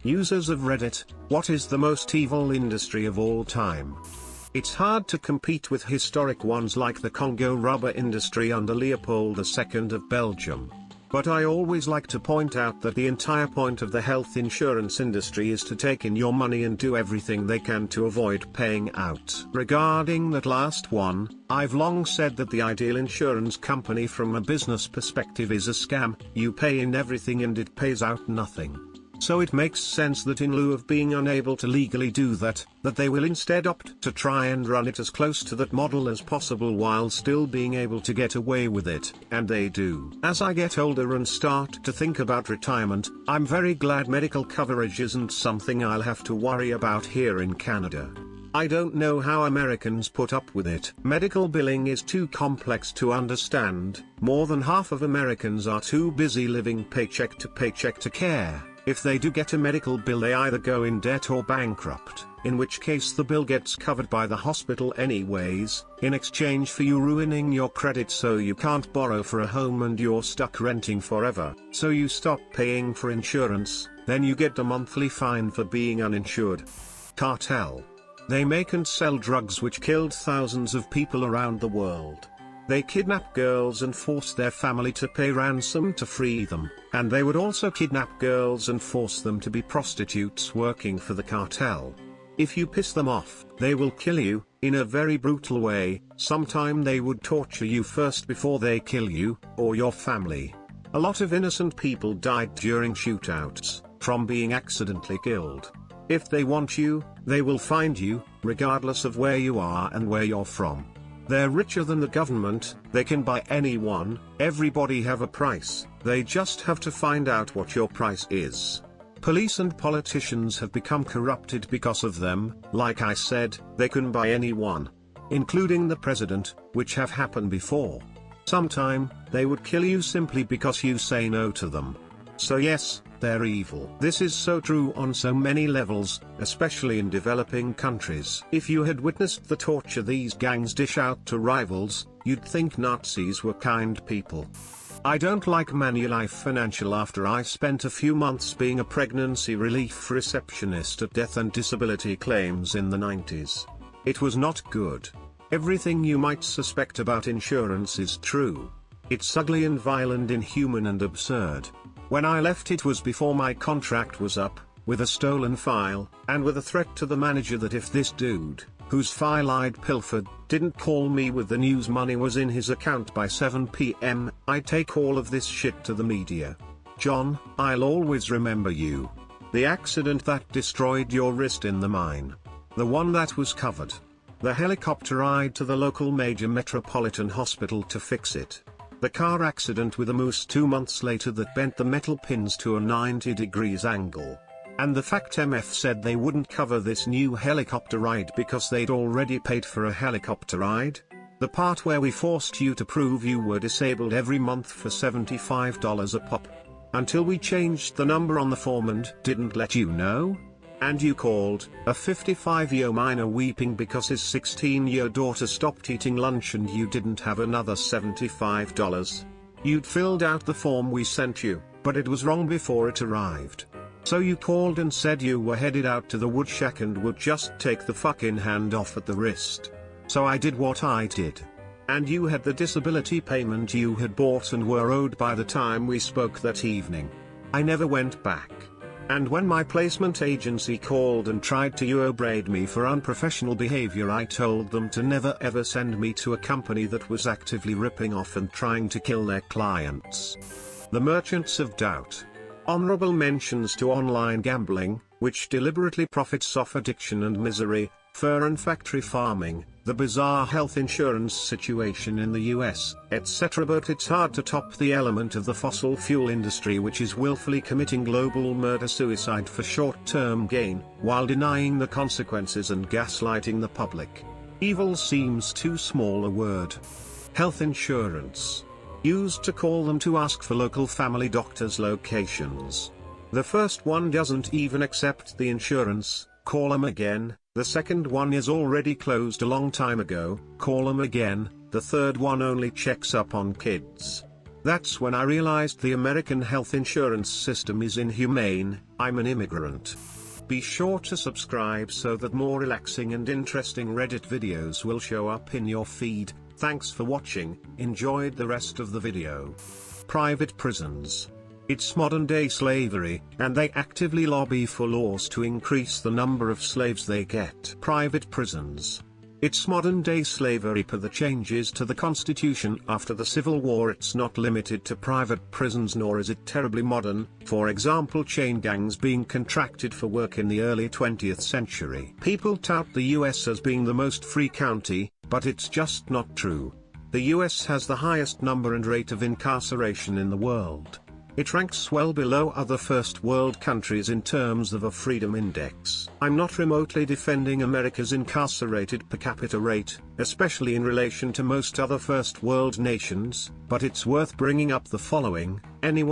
Users of Reddit, what is the most evil industry of all time? It's hard to compete with historic ones like the Congo rubber industry under Leopold II of Belgium. But I always like to point out that the entire point of the health insurance industry is to take in your money and do everything they can to avoid paying out. Regarding that last one, I've long said that the ideal insurance company from a business perspective is a scam. You pay in everything and it pays out nothing. So it makes sense that in lieu of being unable to legally do that, they will instead opt to try and run it as close to that model as possible while still being able to get away with it, and they do. As I get older and start to think about retirement, I'm very glad medical coverage isn't something I'll have to worry about here in Canada. I don't know how Americans put up with it. Medical billing is too complex to understand. More than half of Americans are too busy living paycheck to care. If they do get a medical bill, they either go in debt or bankrupt, in which case the bill gets covered by the hospital anyways, in exchange for you ruining your credit so you can't borrow for a home and you're stuck renting forever. So you stop paying for insurance, then you get a monthly fine for being uninsured. Cartel. They make and sell drugs which killed thousands of people around the world. They kidnap girls and force their family to pay ransom to free them, and they would also kidnap girls and force them to be prostitutes working for the cartel. If you piss them off, they will kill you, in a very brutal way. Sometime they would torture you first before they kill you, or your family. A lot of innocent people died during shootouts, from being accidentally killed. If they want you, they will find you, regardless of where you are and where you're from. They're richer than the government, they can buy anyone. Everybody have a price, they just have to find out what your price is. Police and politicians have become corrupted because of them. Like I said, they can buy anyone, including the president, which have happened before. Sometime, they would kill you simply because you say no to them. So yes, they're evil. This is so true on so many levels, especially in developing countries. If you had witnessed the torture these gangs dish out to rivals, you'd think Nazis were kind people. I don't like Manulife Financial after I spent a few months being a pregnancy relief receptionist at death and disability claims in the 90s. It was not good. Everything you might suspect about insurance is true. It's ugly and vile and inhuman and absurd. When I left, it was before my contract was up, with a stolen file, and with a threat to the manager that if this dude, whose file I'd pilfered, didn't call me with the news money was in his account by 7 p.m., I'd take all of this shit to the media. John, I'll always remember you. The accident that destroyed your wrist in the mine. The one that was covered. The helicopter ride to the local major metropolitan hospital to fix it. The car accident with a moose 2 months later that bent the metal pins to a 90 degrees angle. And the fact MF said they wouldn't cover this new helicopter ride because they'd already paid for a helicopter ride. The part where we forced you to prove you were disabled every month for $75 a pop. Until we changed the number on the form and didn't let you know? And you called, a 55-year miner weeping because his 16-year daughter stopped eating lunch and you didn't have another $75. You'd filled out the form we sent you, but it was wrong before it arrived. So you called and said you were headed out to the wood shack and would just take the fucking hand off at the wrist. So I did what I did. And you had the disability payment you had bought and were owed by the time we spoke that evening. I never went back. And when my placement agency called and tried to braid me for unprofessional behavior, I told them to never ever send me to a company that was actively ripping off and trying to kill their clients. The Merchants of Doubt. Honorable mentions to online gambling, which deliberately profits off addiction and misery, fur and factory farming, the bizarre health insurance situation in the US, etc. But it's hard to top the element of the fossil fuel industry, which is willfully committing global murder-suicide for short-term gain, while denying the consequences and gaslighting the public. Evil seems too small a word. Health insurance. Used to call them to ask for local family doctors' locations. The first one doesn't even accept the insurance, call them again. The second one is already closed a long time ago, call them again. The third one only checks up on kids. That's when I realized the American health insurance system is inhumane. I'm an immigrant. Be sure to subscribe so that more relaxing and interesting Reddit videos will show up in your feed. Thanks for watching, enjoyed the rest of the video. Private prisons. It's modern-day slavery, and they actively lobby for laws to increase the number of slaves they get. Private prisons. It's modern-day slavery per the changes to the Constitution after the Civil War. It's not limited to private prisons, nor is it terribly modern, for example chain gangs being contracted for work in the early 20th century. People tout the US as being the most free country, but it's just not true. The US has the highest number and rate of incarceration in the world. It ranks well below other first world countries in terms of a freedom index. I'm not remotely defending America's incarcerated per capita rate, especially in relation to most other first world nations, but it's worth bringing up the following.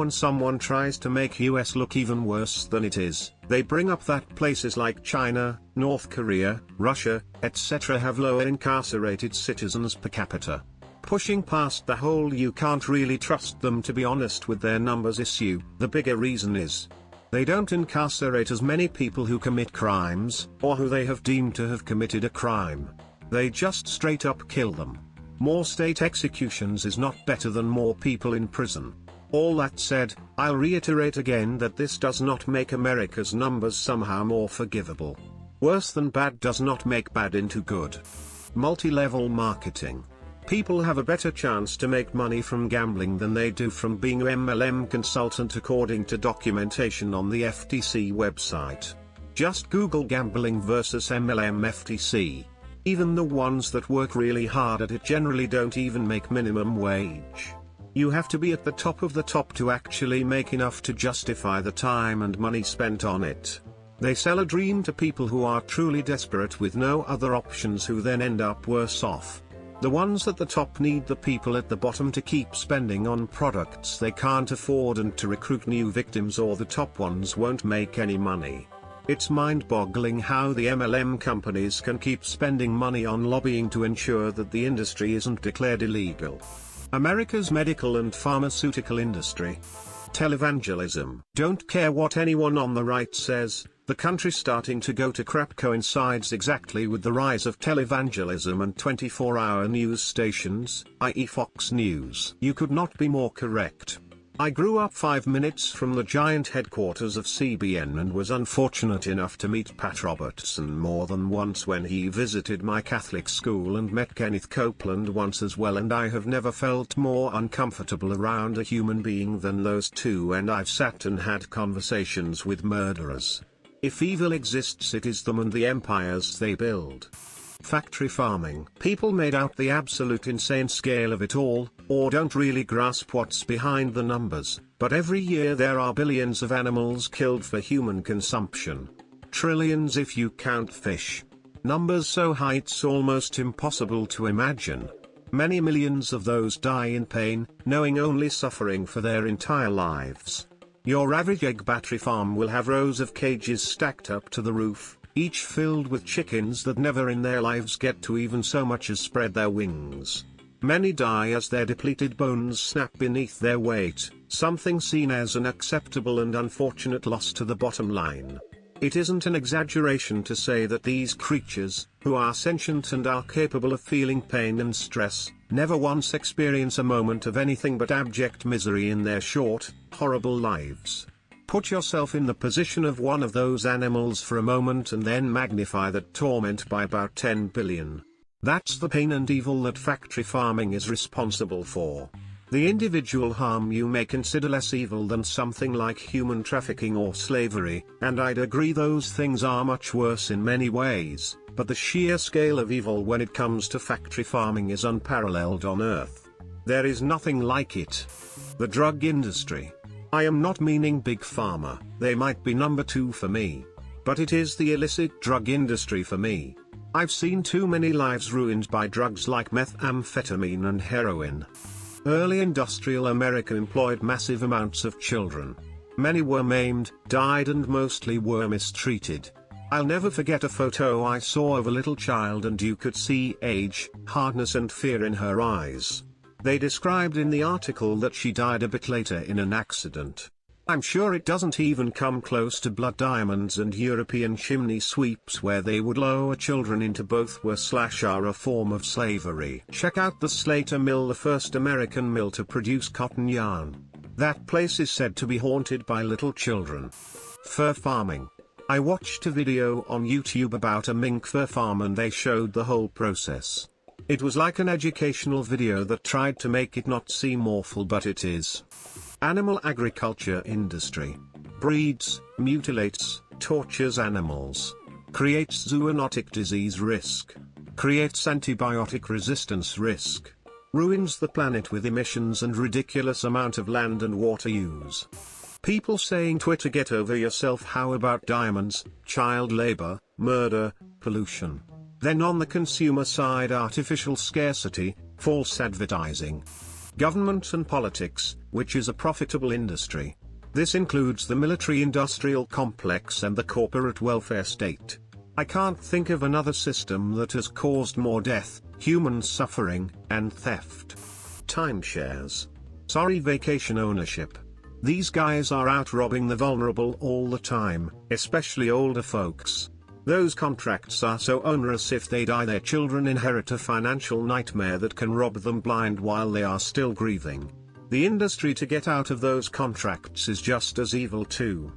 Someone tries to make US look even worse than it is, they bring up that places like China, North Korea, Russia, etc. have lower incarcerated citizens per capita. Pushing past the whole "you can't really trust them to be honest with their numbers" issue, the bigger reason is they don't incarcerate as many people who commit crimes, or who they have deemed to have committed a crime. They just straight up kill them. More state executions is not better than more people in prison. All that said, I'll reiterate again that this does not make America's numbers somehow more forgivable. Worse than bad does not make bad into good. Multi-level marketing. People have a better chance to make money from gambling than they do from being an MLM consultant, according to documentation on the FTC website. Just Google gambling versus MLM FTC. Even the ones that work really hard at it generally don't even make minimum wage. You have to be at the top of the top to actually make enough to justify the time and money spent on it. They sell a dream to people who are truly desperate with no other options, who then end up worse off. The ones at the top need the people at the bottom to keep spending on products they can't afford and to recruit new victims, or the top ones won't make any money. It's mind-boggling how the MLM companies can keep spending money on lobbying to ensure that the industry isn't declared illegal. America's medical and pharmaceutical industry. Televangelism. Don't care what anyone on the right says, the country starting to go to crap coincides exactly with the rise of televangelism and 24-hour news stations, i.e. Fox News. You could not be more correct. I grew up 5 minutes from the giant headquarters of CBN and was unfortunate enough to meet Pat Robertson more than once when he visited my Catholic school, and met Kenneth Copeland once as well, and I have never felt more uncomfortable around a human being than those two, and I've sat and had conversations with murderers. If evil exists, it is them and the empires they build. Factory farming. People made out the absolute insane scale of it all, or don't really grasp what's behind the numbers, but every year there are billions of animals killed for human consumption. Trillions if you count fish. Numbers so high it's almost impossible to imagine. Many millions of those die in pain, knowing only suffering for their entire lives. Your average egg battery farm will have rows of cages stacked up to the roof, each filled with chickens that never in their lives get to even so much as spread their wings. Many die as their depleted bones snap beneath their weight, something seen as an acceptable and unfortunate loss to the bottom line. It isn't an exaggeration to say that these creatures, who are sentient and are capable of feeling pain and stress, never once experience a moment of anything but abject misery in their short, horrible lives. Put yourself in the position of one of those animals for a moment and then magnify that torment by about 10 billion. That's the pain and evil that factory farming is responsible for. The individual harm you may consider less evil than something like human trafficking or slavery, and I'd agree those things are much worse in many ways, but the sheer scale of evil when it comes to factory farming is unparalleled on Earth. There is nothing like it. The drug industry. I am not meaning Big Pharma, they might be number 2 for me. But it is the illicit drug industry for me. I've seen too many lives ruined by drugs like methamphetamine and heroin. Early industrial America employed massive amounts of children. Many were maimed, died, and mostly were mistreated. I'll never forget a photo I saw of a little child, and you could see age, hardness and fear in her eyes. They described in the article that she died a bit later in an accident. I'm sure it doesn't even come close to blood diamonds and European chimney sweeps where they would lower children into both were/are a form of slavery. Check out the Slater Mill, the first American mill to produce cotton yarn. That place is said to be haunted by little children. Fur farming. I watched a video on YouTube about a mink fur farm and they showed the whole process. It was like an educational video that tried to make it not seem awful, but it is. Animal agriculture industry. Breeds, mutilates, tortures animals. Creates zoonotic disease risk. Creates antibiotic resistance risk. Ruins the planet with emissions and ridiculous amount of land and water use. People saying Twitter, get over yourself. How about diamonds, child labor, murder, pollution? Then on the consumer side, artificial scarcity, false advertising. Government and politics, which is a profitable industry. This includes the military-industrial complex and the corporate welfare state. I can't think of another system that has caused more death, human suffering, and theft. Timeshares. Sorry, vacation ownership. These guys are out robbing the vulnerable all the time, especially older folks. Those contracts are so onerous, if they die their children inherit a financial nightmare that can rob them blind while they are still grieving. The industry to get out of those contracts is just as evil too.